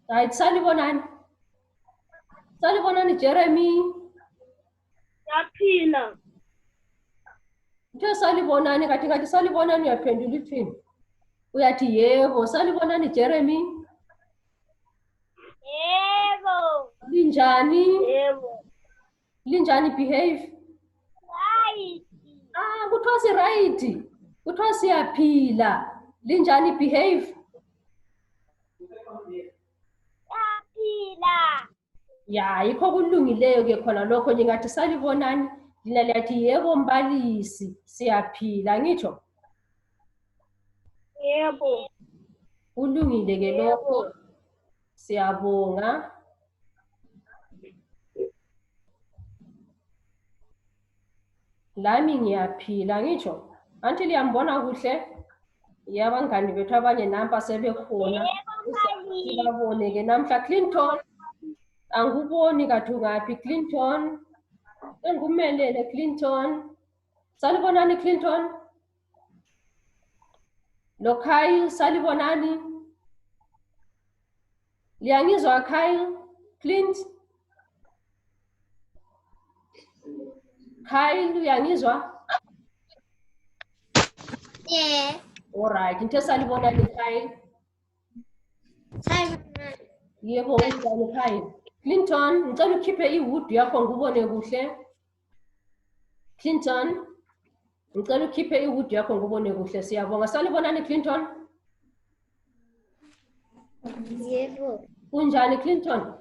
Right, salibonani. Salibonani Jeremy. Yaphila. Uthe salibonani ngathi salibonani uyaphendula ithini? Uyathi yebo, salibonani Jeremy. Yebo. Linjani? Yebo. Linjani behave? Right. Kuthiwa si right. Kuthiwa siyaphila. Linjani behave? Yaphila. Ya, yikho kulungileyo ke khona lokho ngingathi salibonani. Lina liyathi yebo mbalisi, siyaphila ngitsho. Yebo. Kulungile ke lokho. Siyabonga. Lami ngiyaphila ngitsho. Anti liyambona kuhle? Yabangani bethu abanye nampa sebekhona. Sibabone ke namhla Clinton. Anguboni kathi ungaphi Clinton? Engumelele Clinton. Salibonani Clinton? Lo Kyle salibonani? Liyangizwa Kyle? Clint? Kyle uyangizwa? Yeah. Alright, into salibonani Kyle? Salibonani. Yebo unjani Kyle? Clinton, ngicela ukhiphe iwood yakho ngubone kuhle. Clinton, ngicela ukhiphe iwood yakho ngubone kuhle. Siyabonga. Salibonani Clinton? Yebo. Unjani Clinton?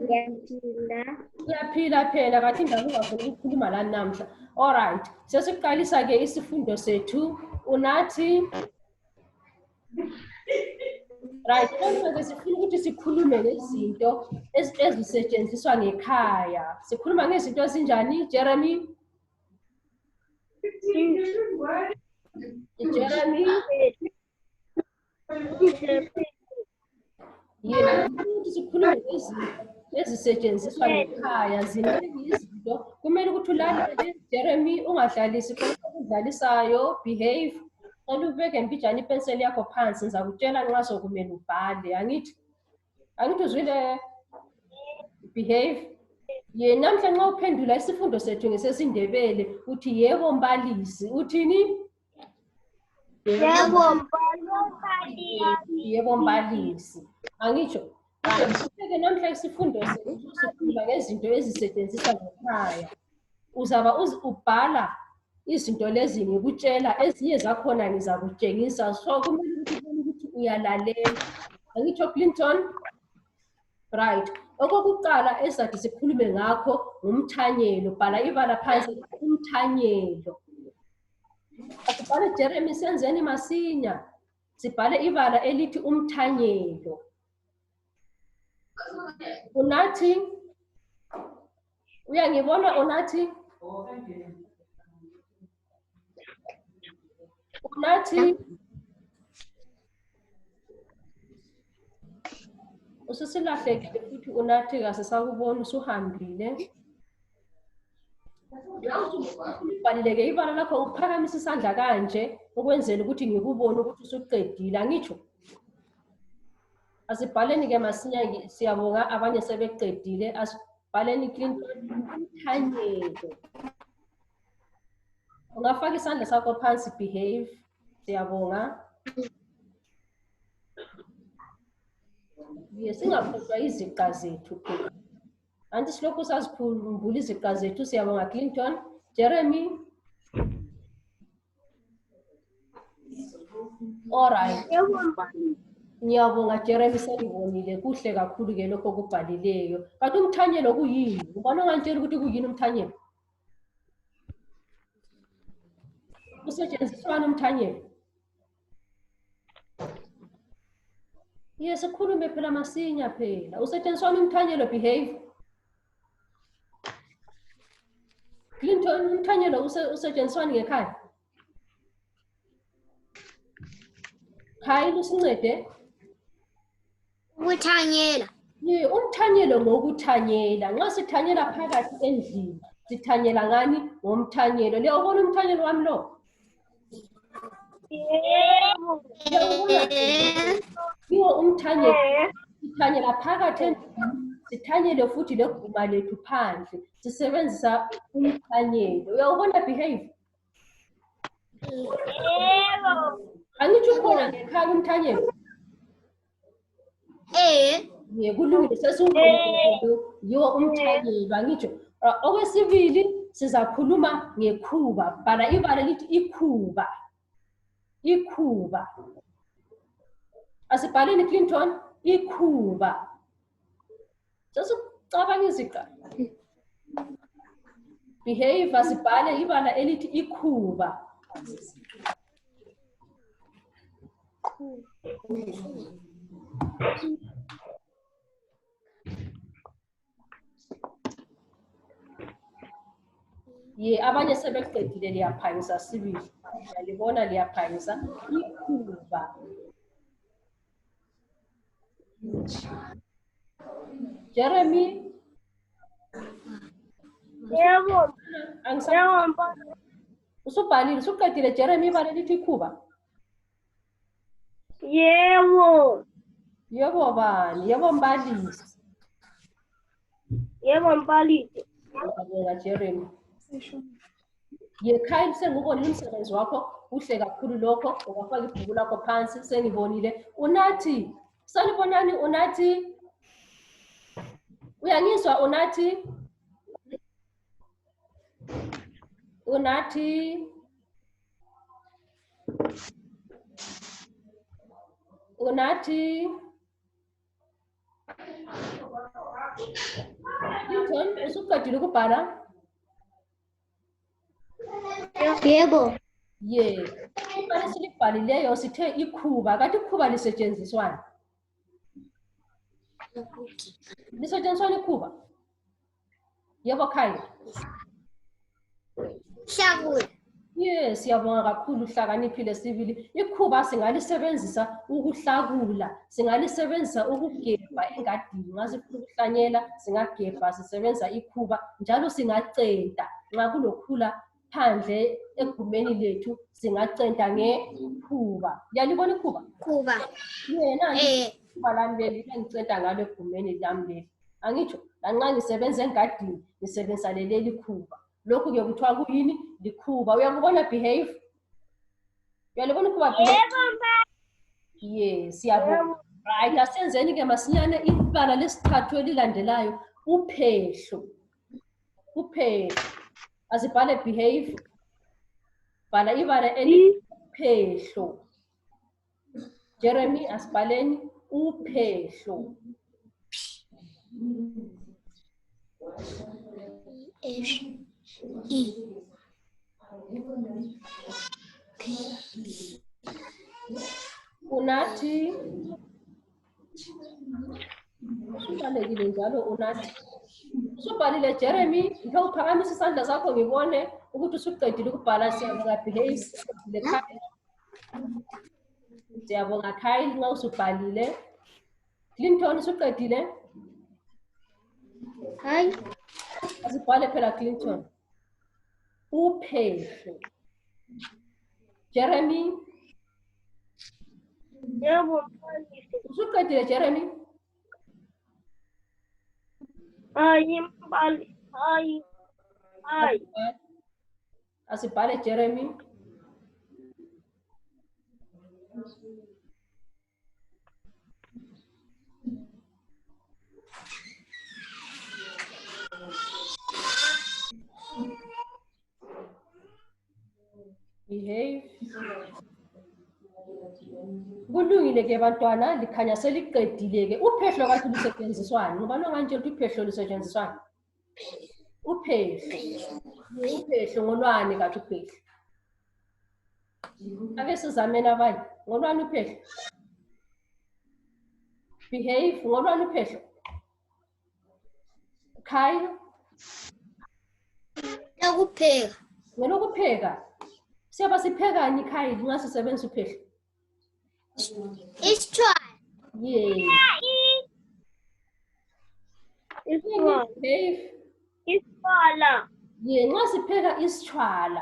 Yaphila. Uyaphila phela kathi indaba ungafuni ukukhuluma la namhla. Alright, sesiqalisa ke isifundo sethu. Unathi right, manje sifuna ukuthi sikhulume ngezinto ezisetshenziswa ngekhaya. Sikhuluma ngezinto ezinjani Jeremy? Jeremy? Yebo, sikhulume ngezinto ezisetshenziswa ngekhaya. Ziningi izinto. Kumele ukuthi ulalele Jeremy, ungadlalisi konke okudlalisayo, behave. Xa ubeke mbijana ipenseli yakho phansi ngizakutshela nxa sokumele ubhale. Angithi uzwile behave? Yena namhla nxa uphendula isifundo sethu ngesesindebele uthi yebo mbalisi. Uthini? Yebo mbalisi. Yebo mbalisi. Angitsho. Ke namhla isifundo sethu sikhuluma ngezinto ezisetshenziswa ngekhaya. Uzaba ubhala izinto lezi ngikutshela, ezinye zakhona ngizakutshengisa. So kumele ukuthi uyalalela. Angitsho Clinton? Right. Okokuqala esathi sikhulume ngakho umthanyelo. Bhala ibala phansi umthanyelo. Asibhale Jeremy senzeni masinya. Sibhale ibala elithi umthanyelo. Unathi? Uyangibona Unathi? Unathi? Usisilahlekile futhi Unathi kasisakubona usuhambile. Ubhalileke ibala lakho uphakamisa isandla kanje ukwenzela ukuthi ngikubone ukuthi usuqedile. Angitsho. Asibhaleni ke masinya, siyabonga abanye sebeqedile. Asibhaleni Clinton umthanyelo. Ungafaka isandla sakho phansi behave. Siyabonga. Singakhohlwa iziqa zethu phela. Anti silokhu sazikhumbula iziqa zethu. Siyabonga Clinton. Jeremy? Alright. Ngiyabonga Jeremy, selibonile kuhle kakhulu ke lokho kubhalileyo. Kanti umthanyelo kuyini? Ubona ngantshela ukuthi kuyini umthanyelo? Usetshenziswani umthanyelo? Yes, sikhulume phela masinya phela. Usetshenziswani umthanyelo behave? Clinton, umthanyelo usetshenziswani ngekhaya? Kyle usincede? Ukuthanyela. Umthanyelo ngokuthanyela. Nxa sithanyela phakathi endlini, sithanyela ngani? Ngomthanyelo. Liyawubona umthanyelo wami lo? Yebo. umthanyelo sithanyela phakathi endlini sithanyele futhi leguma lethu phandle sisebenzisa umthanyelo uyawubona behave Yebo. angitsho ukhona ngekhaya umthanyelo ye kulungile sesiwubona yiwo umthanyelo angitsho okwesibili sizakhuluma ngekhuba bhala ibala lithi ikhuba ikhuba asibhaleni Clinton ikhuba sesicabanga iziqa behave asibhale ibala elithi ikhuba ye abanye sebeqedile liyaphangisa sibili uyalibona liyaphangisa ikhuba Jeremy Yebo. usubhalile usuqedile Jeremy ibala lithi ikhuba Yebo. yebo bani yebo mbalisi Yebo mbalisi. ngiyabonga Jeremy yekhaya sengubonile umsebenzi wakho uhle kakhulu lokho ungafaka ibhuku lakho phansi sengibonile unathi sanibonani unathi uyangizwa unathi unathi unathi Linton usuqedile ukubhala Yebo. ye ibala silibhalileyo sithe ikhuba kanti ikhuba lisetshenziswani lisetshenziswani ikhuba yebo khaya Hlakula. yes siyabonga kakhulu uhlakaniphile sibili ikhuba singalisebenzisa ukuhlakula singalisebenzisa ukugebha engadini nxa sifuna ukuhlanyela singagebha sisebenzisa ikhuba njalo singacenta nxa kulokhula phandle egumeni lethu singacenta ngekhuba liyalibona ikhuba Kuba. yena ikhuba lami leli engicenta ngalo egumeni lami leli angitsho lanxa ngisebenza engadini ngisebenzisa leli khuba lokhu-ke kuthiwa kuyini likhuba uyakubona behave uyalibona ikhuba Yebo mbalisi. yes siyabonga right asenzeni-ke masinyane ibala lesithathu elilandelayo uphehlo uphehlo asibhale behave bhala ibala elithi uphehlo Jeremy asibhaleni uphehlo unathi usubalekile njalo unathi usubhalile Jeremy ngike uphakamisa isandla sakho ngibone ukuthi usuqedile ukubhala siyabonga behave siyabonga Kyle nxa usubhalile Clinton usuqedile Hayi. asibhale phela Clinton uphehlo Jeremy Yebo mbalisi. usuqedile Jeremy Hayi mbalisi. Hayi. Hayi. asibhale Jeremy behave kulungile ke bantwana likhanya seliqedile ke uphehlo kanti lusetshenziswani ngoba nongantshela ukuthi uphehlo lusetshenziswani uphehlo ngolwani kanti uphehlo ake sizameni abanye ngolwani uphehlo behave ngolwani uphehlo Kyle Ukupheka. ngelokupheka siyaba siphekani Kyle nxa sisebenzisa uphehlo Isitshwala. yeah behave Isikhala. ye nxa sipheka isitshwala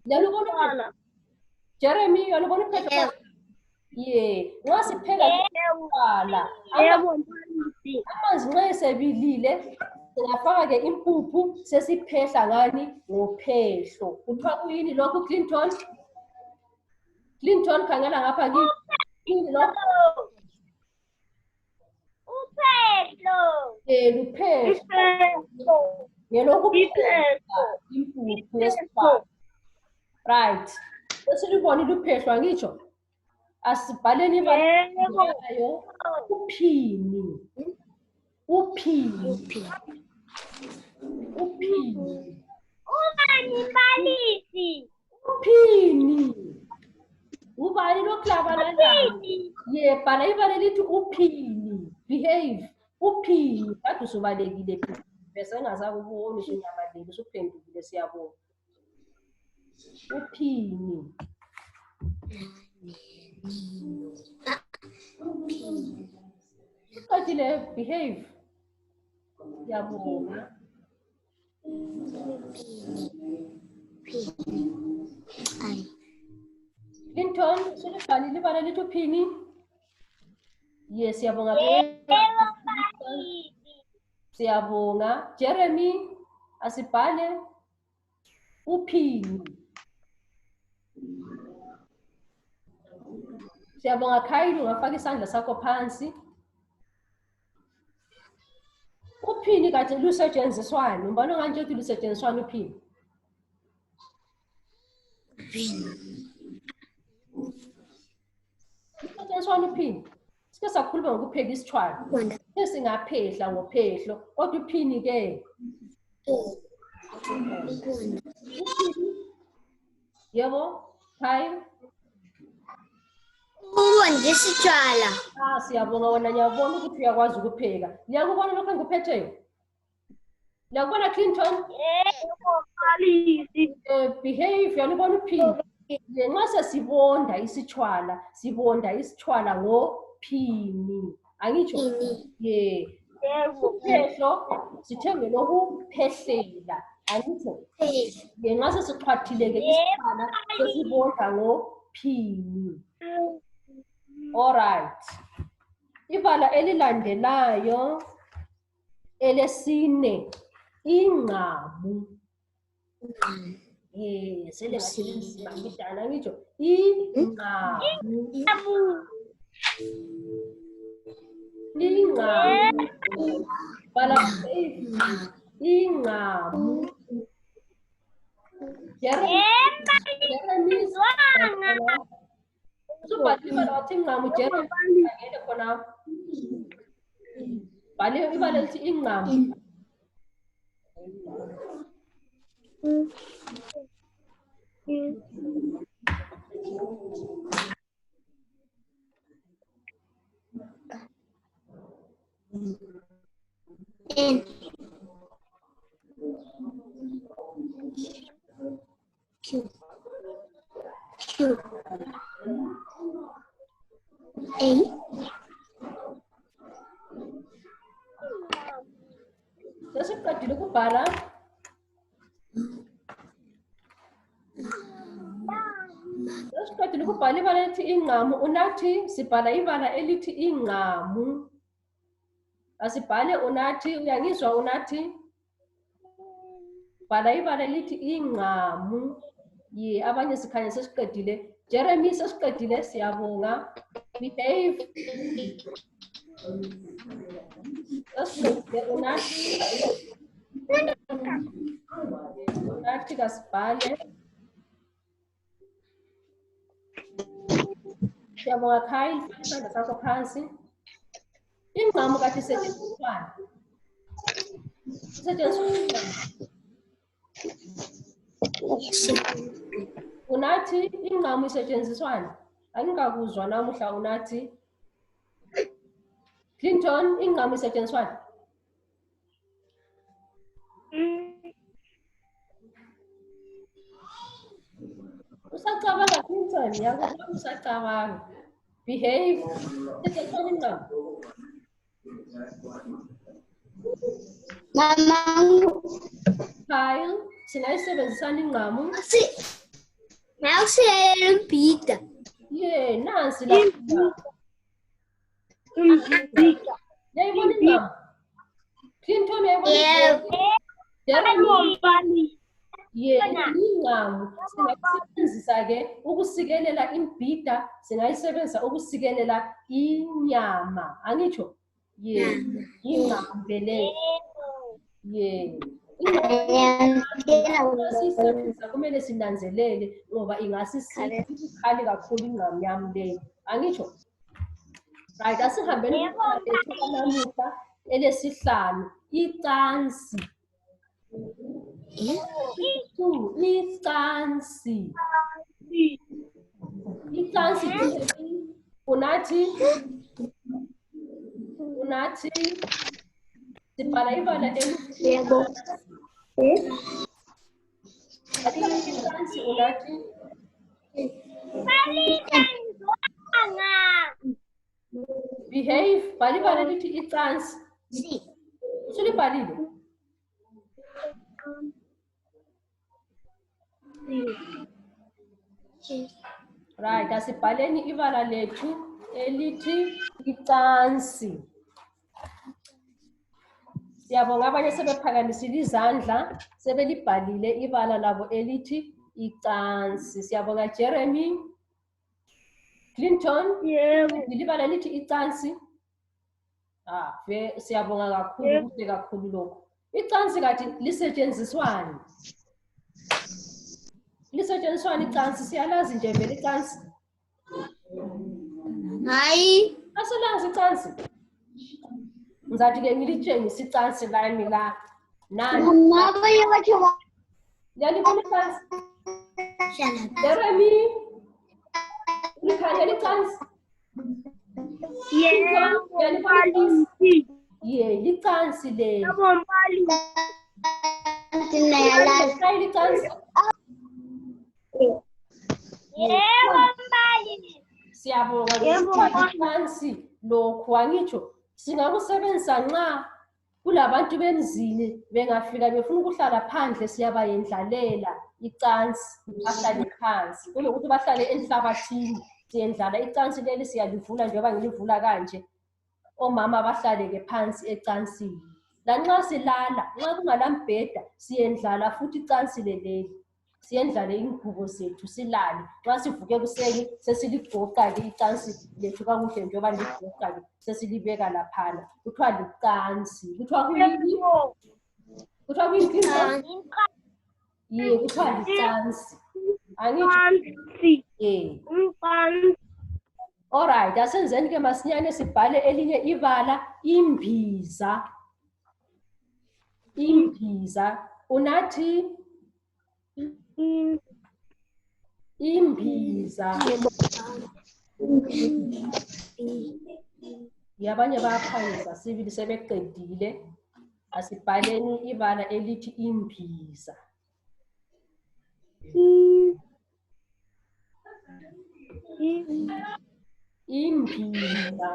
uyalibona uphehlo Jeremy uyalibona uphehlo Yeah, wasipheka ngala. Yebo mfundisi. Amanzi nxa esebilile singafaka ke impuphu sesiphehla ngani ngophehlo. Kuthiwa kuyini lokhu Clinton? Clinton khangela ngapha kini lokho. Uphehlo. Luphehlo. Ngelokuphehla impuphu yesifaka. Right. Sesilibona luphehlo ngitsho. Asibhaleni ibalayo uphini. Uphini. Uphini. Ubani mbalisi. Uphini. Ubani lokuklabalala. Ye bhala ibala lithi uphini. Behave. Uphini. Kade usubalekile phi. Bese ngazakubona usunyamalile usuphendukile siyabona. Uphini. Uqedile behave. Siyabona. Clinton, selibhalile ibala lithi uphini. Yes, siyabonga. Siyabonga. Jeremy, asibhale uphini. Siyabonga Khayili, ungafaka isandla sakho phansi. Uphini kade lusetshenziswani? Umbona kanje ukuthi lusetshenziswani uphini? Lusetshenziswani uphini? Sike sakhuluma ngokupheka isitshwala. Singaphehla ngophehlo, kodwa uphini ke. Yebo, Khayili. Ukwenza isitshwala. Siyabonga wena ngiyabona ukuthi uyakwazi ukupheka. Ngiyakubona lokho engikuphetheyo. Ngiyakubona Clinton. Yebo mbalisi. Behave uyalibona uphini. Nxa sesibonda isitshwala, sibonda isitshwala ngophini. Angitsho? Yebo. Uphehlo sithenge lokuphehlela. Angitsho? Nxa sesixhwathile ke isitshwala sesibonda ngophini. All right. Ibala elilandelayo elesine ingqamu. Selengasebenzisa ngidala ngitsho ingqamu. Ingqamu. Bala ingqamu. Jeremy. Subhale ibala wathi ingqamu Jeremy. Ngene khona. Bale ibala lithi ingqamu. N. Q. Q. A. Sesiqedile ukubhala. Sesiqedile ukubhala ibala elithi ingqamu. Unathi sibhala ibala elithi ingqamu. Asibhale unathi, uyangizwa unathi? Bhala ibala elithi ingqamu. Abanye sikhanya sesiqedile. Jeremy sesiqedile, siyabonga. Behave. Sesiqedile unathi. Unathi kasibhale. Siyabonga Khayili, faka isandla sakho phansi. Ingqamu kade isetshenziswani? Isetshenziswani? Unathi ingqamu isetshenziswani? Angikakuzwa namuhla unathi. Clinton, ingqamu isetshenziswani? Usacabanga Clinton, yakubona usacabanga. Behave. Isetshenziswani ingqamu? Mama. Kyle, singayisebenzisani ingqamu? Mawusiyalela umbhida. Yeah, nansi lapha. Yayibona ingqamu? Clinton yayibona? Jeremy. Ingqamu singayisebenzisa-ke ukusikelela imbhida, singayisebenzisa ukusikelela inyama. Angitsho? Ingqamu leyo. Siyisebenzisa kumele sinanzelele ngoba ingasikhali kakhulu ingqamu yami leyo. Angitsho? Right, asihambeni namuhla elesihlanu, icansi. Icansi. Icansi unathi sibhala ibala Yebo. icansi unathi behave, bhala ibala lithi icansi. Usulibhalile? Right, asibhaleni ibala lethu elithi icansi. Siyabonga abanye sebephakamisile izandla, sebelibhalile ibala labo elithi icansi. Siyabonga Jeremy. Clinton, ibala lithi icansi. Siyabonga kakhulu, kuhle kakhulu lokho. Icansi kati lisetshenziswani? Lisetshenziswani icansi? Siyalazi nje vele icansi. Hayi. Asalazi icansi. Ngizathi-ke ngilitshengise icansi lami la. Nani? Yalibona icansi? Jeremy, ulikhangela icansi? Licansi le. Siyabonga licansi lokhu angitsho singakusebenzisa nxa kulabantu bemzini bengafika befuna ukuhlala phandle siyabayendlalela icansi bahlale phansi kunokuthi bahlale enhlabathini. Siyendlala icansi leli siyalivula njengoba ngilivula kanje. Omama bahlale-ke phansi ecansini. Lanxa silala, nxa kungalambheda, siyendlala futhi icansi leli. Siyendlale ingubo zethu silale. Nxa sivuke ekuseni sesiligoqa-ke icansi lethu kakuhle njengoba ligoqa-ke sesilibeka laphana. Kuthiwa licansi. Kuthiwa kuyini? Kuthiwa kuyini? Kuthiwa licansi. Angitsho? Alright, asenzeni-ke masinyane sibhale elinye ibala, imbiza. Imbiza. Unathi? Imbiza. Abanye bayaphangisa sibili sebeqedile. Asibhaleni ibala elithi imbiza. Imbiza.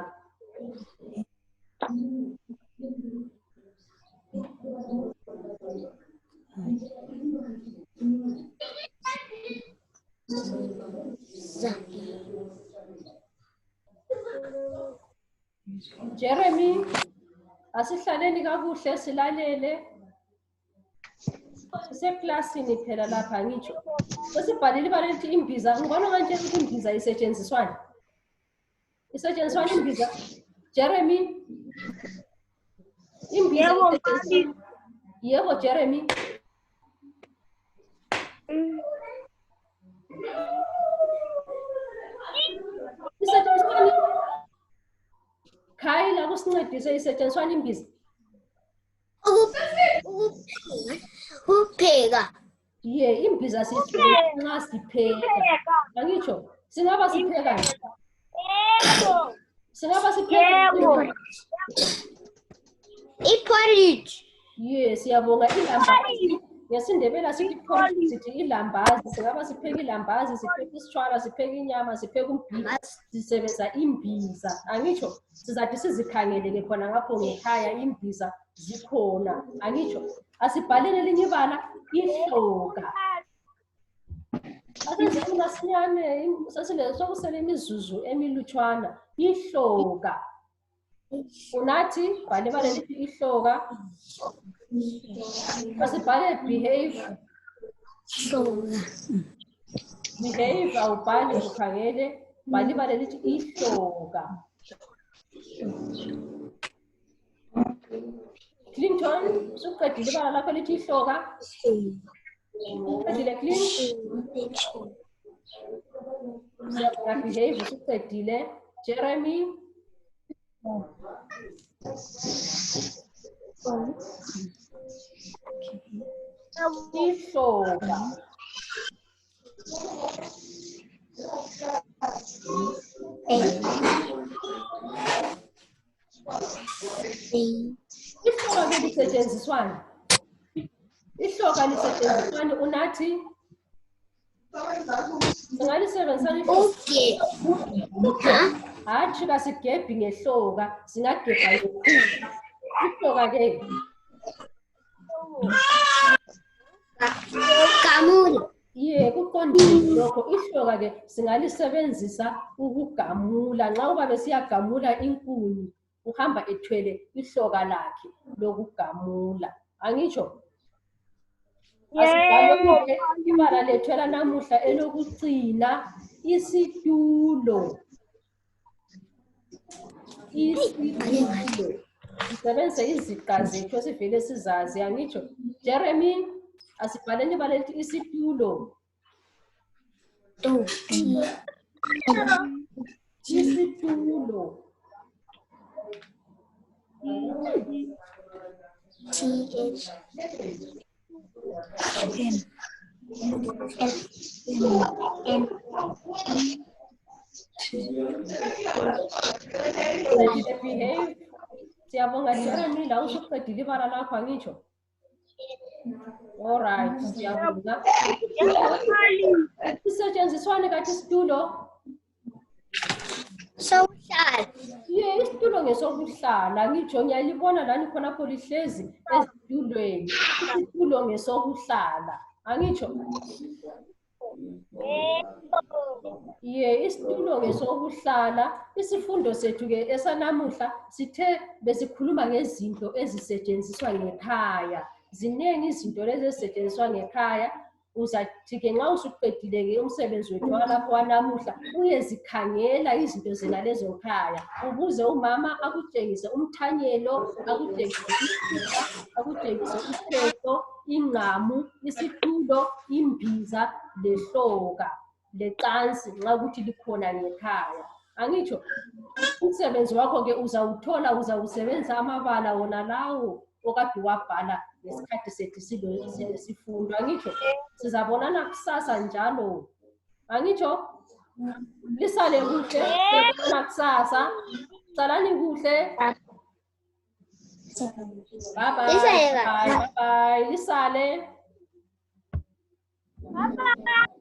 Jeremy, asihlaleni kakuhle silalele. Siseklasini phela lapha ngitsho. Sesibhalile ibala elithi imbiza. Ngibona kanje ukuthi imbiza isetshenziswani? Isetshenziswani imbiza? Jeremy? Imbiza isetshenziswani? Yebo Jeremy. Isetshenziswani? Khayila kusincedise isetshenziswani imbiza? Ukupheka. Imbiza siyisebenzisa nxa sipheka. Angitsho? Singaba sipheka nje. Singaba sipheka. Iporridge. Siyabonga ilambazi. NgesiNdebele sithi porridge, sithi ilambazi. Singaba sipheka ilambazi, sipheka isitshwala, sipheka inyama, sipheka umbhiza, sisebenzisa imbiza. Angitsho? Sizathi sizikhangele-ke khona ngapho ngekhaya imbiza zikhona. Angitsho? Asibhaleni elinye ibala, ihloka. Asenzeni masinyane sokusele imizuzu emilutshwana. Ihloka. Unathi bhale ibala elithi ihloka. Asibhale behave. Behave awubhali ukhangele. Bhale ibala elithi ihloka. Clinton, usuqedile ibala lakho elithi ihloka. Uqedile Clinton. Behave usuqedile. Jeremy. Ihloka. Ihloka ke lisetshenziswani? Ihloka lisetshenziswani unathi? Singalisebenzisa ihloka. Hathi kasigebhi ngehloka, singagebha ngekhulu. Ihloka ke. Gamula. Kuqondile lokho. Ihloka ke singalisebenzisa ukugamula. Nxa ubabe siyagamula inkuni, uhamba ethwele ihloka lakhe lokugamula. Angitsho? Asibhale ibala lethu elanamuhla elokucina, isitulo. Isitulo. Sisebenzise iziqa zethu esivele sizazi. Angitsho? Jeremy, asibhaleni ibala elithi isitulo. Isitulo. Behave. Siyabonga Jeremy, la usuqedile ibala lakho angitsho? Alright, siyabonga. Isetshenziswane kathi isitulo? Social. Isitulo ngesokuhlala. Ngitsho ngiyalibona lani khonapho lihlezi ezitulweni. Isitulo ngesokuhlala. Angitsho? Isitulo ngesokuhlala. Isifundo sethu ke esanamuhla sithe besikhuluma ngezinto ezisetshenziswa ngekhaya. Zinengi izinto lezi ezisetshenziswa ngekhaya. Uzathi ke nxa usuqedile ke umsebenzi wethu walapho wanamuhla uyezikhangela izinto zena lezo ngekhaya. Ubuze umama akutshengise umthanyelo, akutshengise isikhumba, akutshengise isiphepho, ingqamu, isitulo, imbiza, lehloka, lecansi nxa ukuthi likhona ngekhaya. Angitsho? Umsebenzi wakho ke uzawuthola, uzawusebenzisa amabala wona lawo okade wabhala ngesikhathi sethu silesifundo. Angitsho? Sizabonana kusasa njalo. Angitsho? Lisale kuhle. Sizabonana kusasa. Salani kuhle. Bye bye. Bye bye. Lisale. Bye bye.